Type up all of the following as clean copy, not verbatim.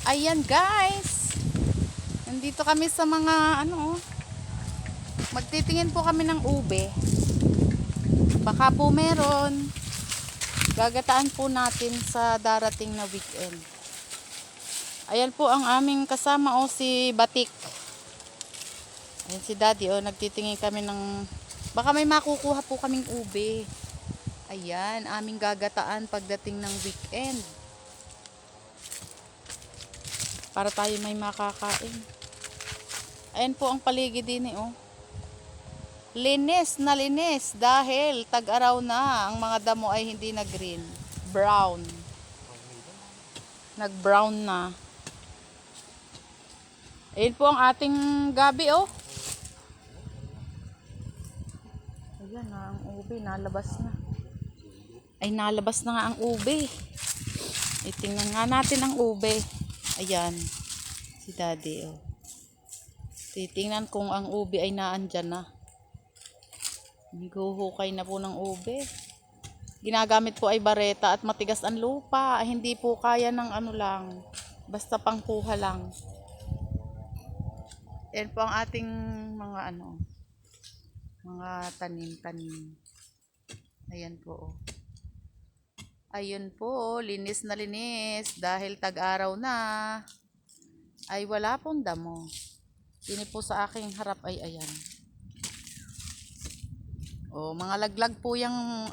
Ayan guys, nandito kami sa mga magtitingin po kami ng ube. Baka po meron. Gagataan po natin sa darating na weekend. Ayan po ang aming kasama si Batik. Ayan si Daddy nagtitingin kami ng baka may makukuha po kaming ube. Ayan, aming gagataan pagdating ng weekend. Para tayo may makakain. Ayan po ang paligid din Linis na linis dahil tag-araw na. Ang mga damo ay hindi na green. Brown. Nag-brown na. Ayan po ang ating gabi Ayan na ang ube. Nalabas na. Ay nalabas na nga ang ube. Tingnan nga natin ang ube. Ayan. Si Daddy Titingnan kung ang ube ay naandyan na. Hukay na po ng ube. Ginagamit po ay bareta at matigas ang lupa. Hindi po kaya ng lang. Basta pangkuha lang. Yan po ang ating mga mga tanim-tanim. Ayan po Ayun po, linis na linis. Dahil tag-araw na. Ay wala pong damo. Yun po sa aking harap ay ayan. Mga laglag po yung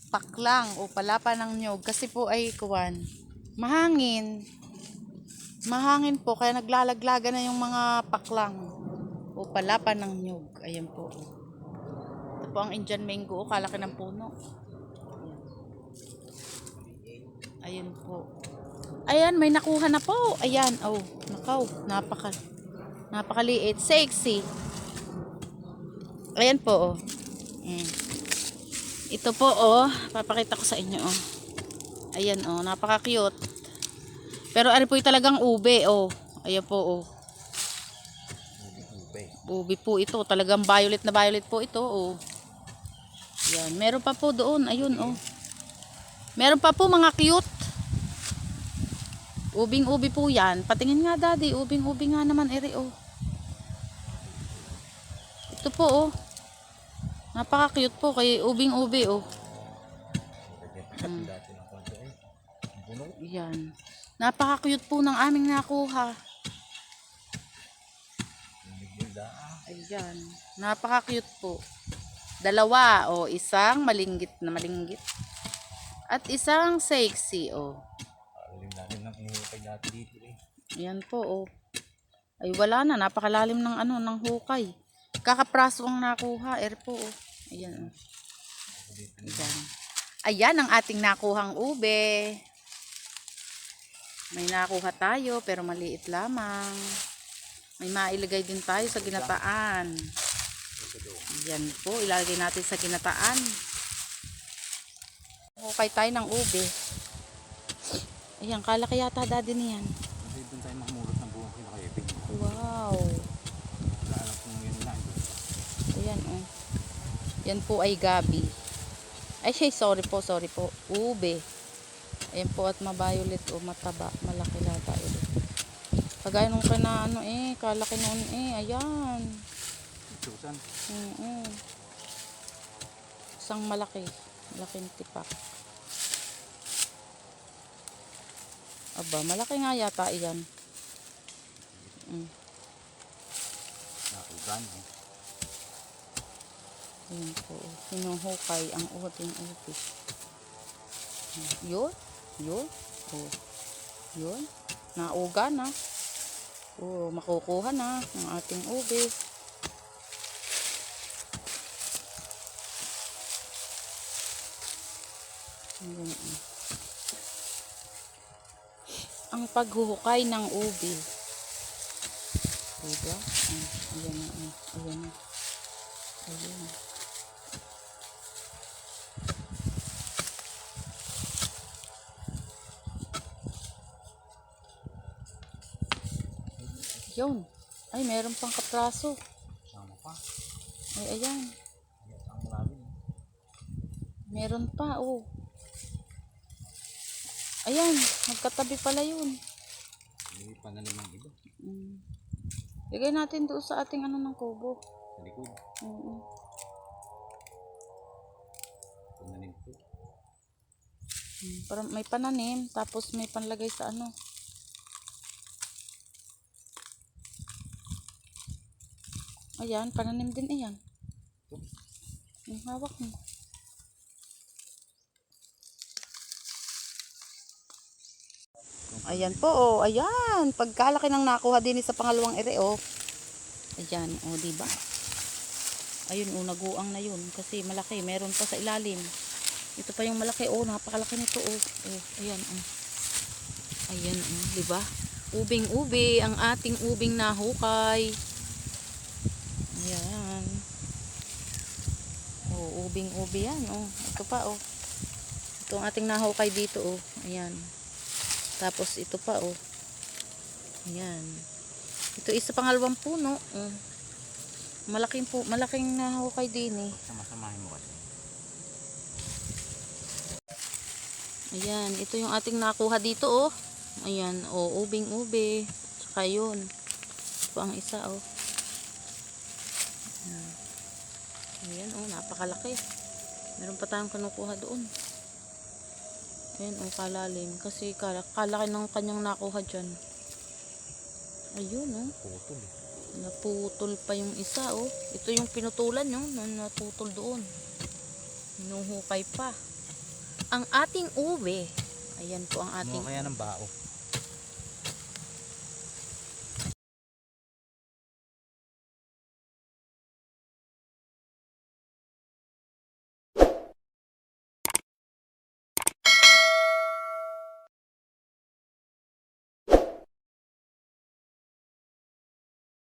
paklang o palapa ng nyog kasi po ay mahangin po kaya naglalaglagan na yung mga paklang o palapa ng nyog. Ayan po. Ito po ang Indian mango kalaki ng puno. Ayan po. Ayan, may nakuha na po. Ayan, nakaw, napakaliit, sexy. Ayan po Ito po papakita ko sa inyo Ayan napaka-cute. Pero ari po talagang ube Ayan po Ube po ito, talagang violet na violet po ito Ayan, meron pa po doon, ayun meron pa po mga cute. Ubing-ubi po yan. Patingin nga Daddy, ubing-ubi nga naman eri Ito po napaka-cute po kay ubing-ubi Yan. Napaka-cute po ng aming nakuha. Ayan. Napaka-cute po. Dalawa isang malinggit na malinggit. At isang sexy Ayan po Ay wala na, napakalalim ng ng hukay. Kakapraso ang nakuha, po Ayan Ayan. Ayan ang ating nakuhang ube. May nakuha tayo pero maliit lamang. May mailagay din tayo sa ginataan. Ayan po, ilalagay natin sa ginataan. Hukay tayo ng ube. Ayan, kalaki yata Daddy niyan. Doon tayo makamulot ng buong kinakaibig. Wow. Ayan Yan po ay gabi. Ay sorry po. Ube. Ayan po at maviolet mataba. Malaki lata Kagaya nung kalaki noon ayan. Itusan. Isang malaking tipak. Aba, malaki nga yata iyan. Naugan Ayan po. Hinuhukay ang uting ubi. Yun. Yun. Nauga na. Makukuha na ang ating ube. Ayan ang paghuhukay ng ube. Diba? Ayan na. Yun. Ay, meron pang kapraso. Sama pa. Ay, ayan. Ang lalim. Meron pa, Ayan, magkatabi pala yun. May pananim ng iba. Mm. Lagay natin doon sa ating ano ng kubo. Sa likod. Oo. Pananim po. Para may pananim, tapos may panlagay sa ano. Ayan, pananim din iyan. Yung hawak mo. Ayan po, oh. Ayan. Pagkalaki ng nakuha din sa pangalawang ere, oh. Ayan, oh, diba? Ayun, oh, naguang na yun. Kasi malaki, meron pa sa ilalim. Ito pa yung malaki, oh. Napakalaki nito, oh. Oh, ayan, oh. Ayan, oh, diba? Ubing-ubi, ang ating ubing nahukay. Ayan. Oh, ubing-ubi yan, oh. Ito pa, oh. Ito ang ating nahukay dito, oh. Ayan. Tapos ito pa, oh. Ayan. Ito isa pangalawang puno, oh. Malaking nahukay din, eh. Sama-samahin mo kasi. Ayan, ito yung ating nakuha dito, oh. Ayan, oh, ubing-ube. Tsaka yun. Ito pa ang isa, oh. Ayan, oh, napakalaki. Meron pa tayong kinukuha doon. Ayan, oh, kalalim. Kasi kalaki ng kanyang nakuha dyan. Ayun, oh. Putol eh. Naputol pa yung isa, oh. Ito yung pinutulan, no? Naputol doon. Hinuhukay pa. Ang ating ube. Ayan po ang ating... Ano kaya ng bao?